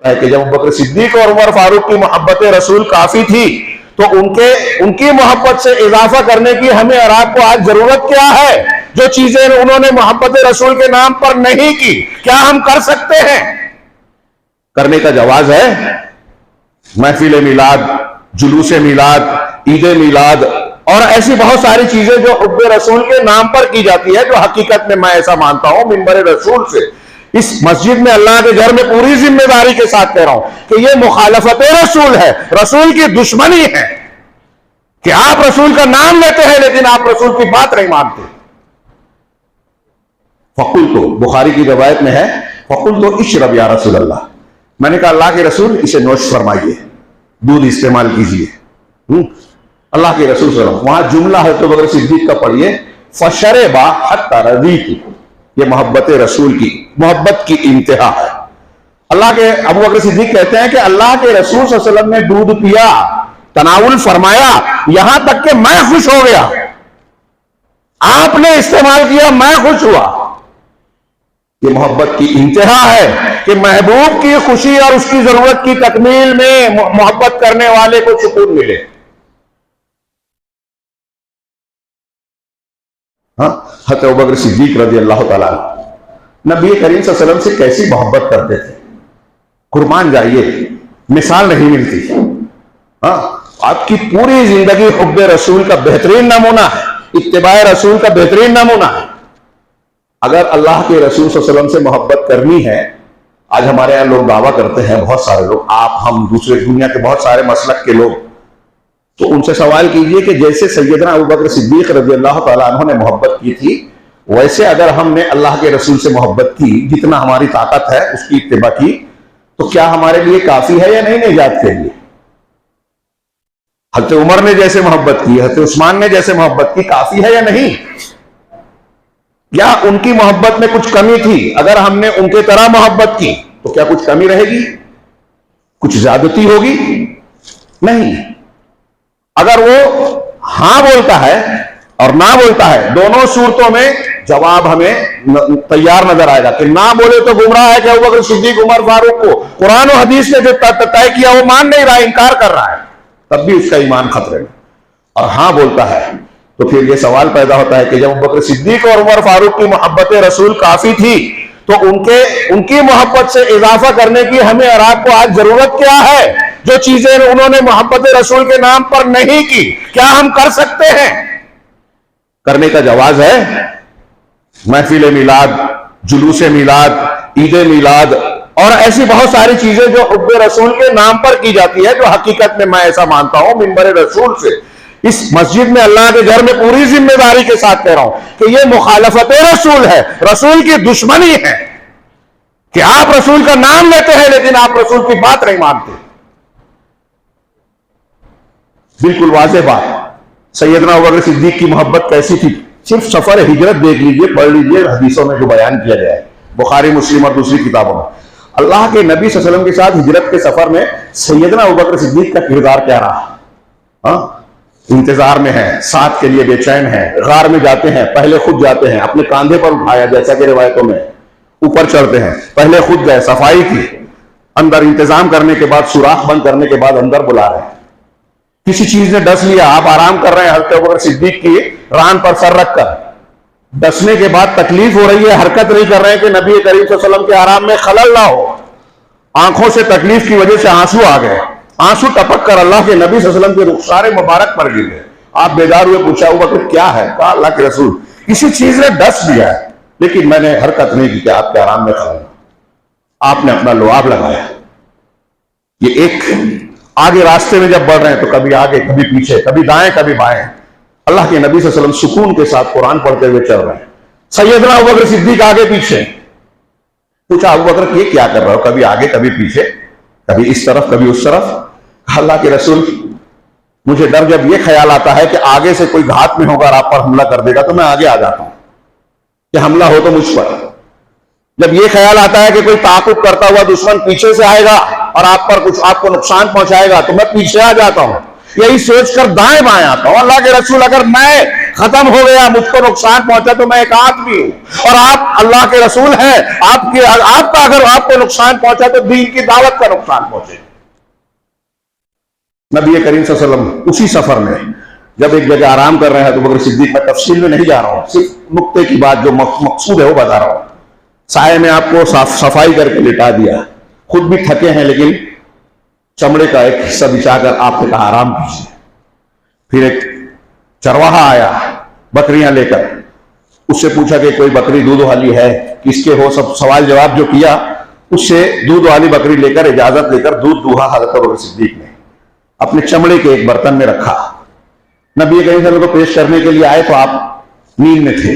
ہے کہ جب ابوبکر صدیق اور عمر فاروق کی محبت رسول کافی تھی تو ان کی محبت سے اضافہ کرنے کی ہمیں اور آپ کو آج ضرورت کیا ہے؟ جو چیزیں انہوں نے محبت رسول کے نام پر نہیں کی، کیا ہم کر سکتے ہیں؟ کرنے کا جواز ہے۔ محفل میلاد، جلوس میلاد، عید میلاد اور ایسی بہت ساری چیزیں جو حب رسول کے نام پر کی جاتی ہے، جو حقیقت میں ایسا مانتا ہوں منبر رسول سے اس مسجد میں اللہ کے گھر میں پوری ذمہ داری کے ساتھ کہہ رہا ہوں کہ یہ مخالفت رسول ہے، رسول کی دشمنی ہے کہ آپ رسول کا نام لیتے ہیں لیکن آپ رسول کی بات نہیں مانتے۔ فقلت، بخاری کی روایت میں ہے، فقلت اشرب یا رسول اللہ، میں نے کہا اللہ کے رسول اسے نوش فرمائیے، دودھ استعمال کیجیے۔ اللہ کے رسول صلی اللہ علیہ وسلم، وہاں جملہ ہے تو بکر صدیق کا پڑھیے، فشربا حتی رضیت، یہ محبت رسول کی، محبت کی انتہا ہے۔ اللہ کے ابو بکر صدیق کہتے ہیں کہ اللہ کے رسول صلی اللہ علیہ وسلم نے دودھ پیا، تناول فرمایا، یہاں تک کہ میں خوش ہو گیا۔ آپ نے استعمال کیا، میں خوش ہوا۔ یہ محبت کی انتہا ہے کہ محبوب کی خوشی اور اس کی ضرورت کی تکمیل میں محبت کرنے والے کو سکون ملے۔ حضرت ابوبکر صدیق رضی اللہ تعالیٰ نبی کریم صلی اللہ علیہ وسلم سے کیسی محبت کرتے تھے، قربان جائیے، مثال نہیں ملتی۔ آپ کی پوری زندگی حب رسول کا بہترین نمونہ ہے، اتباع رسول کا بہترین نمونہ ہے۔ اگر اللہ کے رسول صلی اللہ علیہ وسلم سے محبت کرنی ہے، آج ہمارے یہاں لوگ دعویٰ کرتے ہیں، بہت سارے لوگ، آپ، ہم، دوسرے دنیا کے بہت سارے مسلک کے لوگ، تو ان سے سوال کیجئے کہ جیسے سیدنا ابوبکر صدیق رضی اللہ تعالیٰ عنہ نے محبت کی تھی، ویسے اگر ہم نے اللہ کے رسول سے محبت کی، جتنا ہماری طاقت ہے اس کی اتباع کی، تو کیا ہمارے لیے کافی ہے یا نہیں نجات کے لیے؟ حضرت عمر نے جیسے محبت کی، حضرت عثمان نے جیسے محبت کی، کافی ہے یا نہیں؟ یا ان کی محبت میں کچھ کمی تھی؟ اگر ہم نے ان کے طرح محبت کی تو کیا کچھ کمی رہے گی؟ کچھ زیادتی ہوگی؟ نہیں۔ اگر وہ ہاں بولتا ہے اور نہ بولتا ہے، دونوں صورتوں میں جواب ہمیں تیار نظر آئے گا۔ کہ نہ بولے تو گمراہ ہے کہ ابوبکر صدیق عمر فاروق کو قرآن و حدیث نے جو طے کیا وہ مان نہیں رہا، انکار کر رہا ہے، تب بھی اس کا ایمان خطرے میں۔ اور ہاں بولتا ہے تو پھر یہ سوال پیدا ہوتا ہے کہ جب ابوبکر صدیق اور عمر فاروق کی محبت رسول کافی تھی تو ان کی محبت سے اضافہ کرنے کی ہمیں اور آپ کو آج ضرورت کیا ہے؟ جو چیزیں انہوں نے محبت رسول کے نام پر نہیں کی، کیا ہم کر سکتے ہیں؟ کرنے کا جواز ہے۔ محفل میلاد، جلوس میلاد، عید میلاد اور ایسی بہت ساری چیزیں جو حب رسول کے نام پر کی جاتی ہے، جو حقیقت میں ایسا مانتا ہوں منبر رسول سے اس مسجد میں اللہ کے گھر میں پوری ذمہ داری کے ساتھ کہہ رہا ہوں کہ یہ مخالفت رسول ہے، رسول کی دشمنی ہے کہ آپ رسول کا نام لیتے ہیں لیکن آپ رسول کی بات نہیں مانتے۔ بالکل واضح بات۔ سیدنا ابوبکر صدیق کی محبت کیسی تھی؟ صرف سفر ہجرت دیکھ لیجئے، پڑھ لیجئے، حدیثوں میں جو بیان کیا گیا ہے بخاری، مسلم اور دوسری کتابوں میں۔ اللہ کے نبی صلی اللہ علیہ وسلم کے ساتھ ہجرت کے سفر میں سیدنا ابوبکر صدیق کا کردار کیا رہا؟ انتظار میں ہے، ساتھ کے لیے بے چین ہے، غار میں جاتے ہیں، پہلے خود جاتے ہیں، اپنے کاندھے پر اٹھایا جیسا کہ روایتوں میں، اوپر چڑھتے ہیں، پہلے خود گئے، صفائی کی، اندر انتظام کرنے کے بعد، سوراخ بند کرنے کے بعد اندر بلا رہے ہیں۔ کسی چیز نے ڈس لیا، آپ آرام کر رہے ہیں حضرت ابوبکر صدیق کی ران پر سر رکھ کر، ڈسنے کے بعد تکلیف ہو رہی ہے، حرکت نہیں کر رہے ہیں کہ نبی کریم صلی اللہ علیہ وسلم کے آرام میں خلل نہ ہو، آنکھوں سے تکلیف کی وجہ سے آنسو آ گئے، آنسو ٹپک کر اللہ کے نبی صلی اللہ علیہ وسلم کے رخسار مبارک پر گر گئے۔ آپ بیدار ہوئے، پوچھا ابوبکر کیا ہے؟ کہا اللہ کے رسول کسی چیز نے ڈس دیا ہے لیکن میں نے حرکت نہیں کی کہ آپ کے آرام میں خلل۔ آپ نے اپنا لعاب لگایا۔ یہ ایک آگے راستے میں جب بڑھ رہے ہیں تو کبھی آگے، کبھی پیچھے، کبھی دائیں، کبھی بائیں، اللہ کے نبی صلی اللہ علیہ وسلم سکون کے ساتھ قرآن پڑھتے ہوئے چل رہے ہیں۔ سیدنا ابوبکر صدیق آگے پیچھے۔ پوچھا ابوبکر یہ کیا کر رہا ہو؟ کبھی آگے، کبھی پیچھے، کبھی اس طرف، کبھی اس طرف۔ اللہ کے رسول مجھے ڈر جب یہ خیال آتا ہے کہ آگے سے کوئی گھات میں ہوگا اور آپ پر حملہ کر دے گا تو میں آگے آ جاتا ہوں کہ حملہ ہو تو مجھ پر۔ جب یہ خیال آتا ہے کہ کوئی تعاقب کرتا ہوا دشمن پیچھے سے آئے گا اور آپ کو نقصان پہنچائے گا تو میں پیچھے آ جاتا ہوں، یہی سوچ کر دائیں بائیں آتا ہوں۔ اللہ کے رسول اگر میں ختم ہو گیا, مجھ کو نقصان پہنچا تو میں ایک آدمی ہوں, اور آپ اللہ کے رسول ہیں, آپ کا اگر آپ کو نقصان پہنچا تو دین کی دعوت کا نقصان پہنچے. نبی کریم صلی اللہ علیہ وسلم اسی سفر میں جب ایک جگہ آرام کر رہے ہیں تو بکر صدیق, میں تفصیل میں نہیں جا رہا ہوں, صرف نقطے کی بات جو مقصود ہے وہ بتا رہا ہوں, سائے میں آپ کو صفائی کر کے لٹا دیا, خود بھی تھکے ہیں لیکن چمڑے کا ایک حصہ بچھا کر آپ نے کہا آرام کیجیے. پھر ایک چرواہا آیا بکریاں لے کر, اس سے پوچھا کہ کوئی بکری دودھ والی ہے, کس کے ہو, سب سوال جواب جو کیا, اس سے دودھ والی بکری لے کر اجازت لے کر دودھ دوہا حضرت ابوبکر صدیق نے اپنے چمڑے کے ایک برتن میں رکھا. نبی کریم صلی اللہ علیہ وسلم کو پیش کرنے کے لیے آئے تو آپ نیند میں تھے.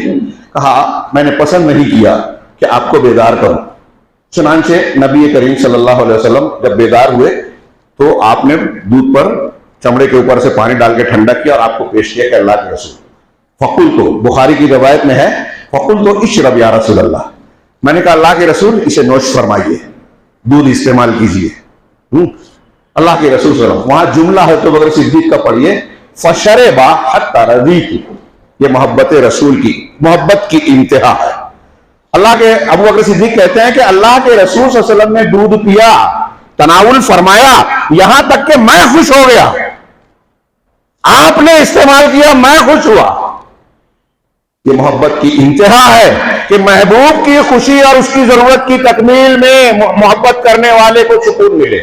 کہا میں نے پسند نہیں کیا کہ آپ کو بیدار کروں. چنانچہ نبی کریم صلی اللہ علیہ وسلم جب بیدار ہوئے تو آپ نے دودھ پر چمڑے کے اوپر سے پانی ڈال کے ٹھنڈا کیا اور آپ کو پیش کیا کہ اللہ کے رسول, فقل تو, بخاری کی روایت میں ہے, فقل تو اشرب یا رسول اللہ, میں نے کہا اللہ کے رسول اسے نوش فرمائیے, دودھ استعمال کیجیے. اللہ کے رسول صلی اللہ علیہ وسلم, وہاں جملہ ہے تو بکر صدیق کا پڑھیے, فشربا حتی رضیت, یہ محبت رسول کی, محبت کی انتہا ہے. اللہ کے ابوبکر صدیق کہتے ہیں کہ اللہ کے رسول صلی اللہ علیہ وسلم نے دودھ پیا, تناول فرمایا, یہاں تک کہ میں خوش ہو گیا. آپ نے استعمال کیا, میں خوش ہوا. یہ محبت کی انتہا ہے کہ محبوب کی خوشی اور اس کی ضرورت کی تکمیل میں محبت کرنے والے کو سکون ملے.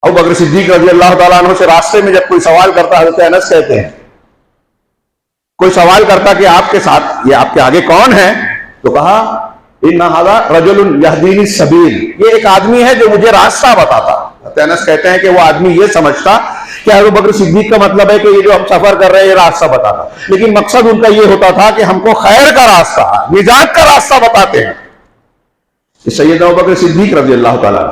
ابوبکر صدیق رضی اللہ تعالیٰ عنہ سے راستے میں جب کوئی سوال کرتا, حضرت انس کہتے ہیں, کوئی سوال کرتا کہ آپ کے ساتھ, یہ آپ کے آگے کون ہے, تو کہا ان ھذا رجل یہدینی السبیل, یہ ایک آدمی ہے جو مجھے راستہ بتاتا. حضرت انس کہتے ہیں کہ وہ آدمی یہ سمجھتا کہ ابوبکر صدیق کا مطلب ہے کہ یہ جو ہم سفر کر رہے ہیں یہ راستہ بتاتا, لیکن مقصد ان کا یہ ہوتا تھا کہ ہم کو خیر کا راستہ, نجات کا راستہ بتاتے ہیں. سیدنا ابوبکر صدیق رضی اللہ تعالیٰ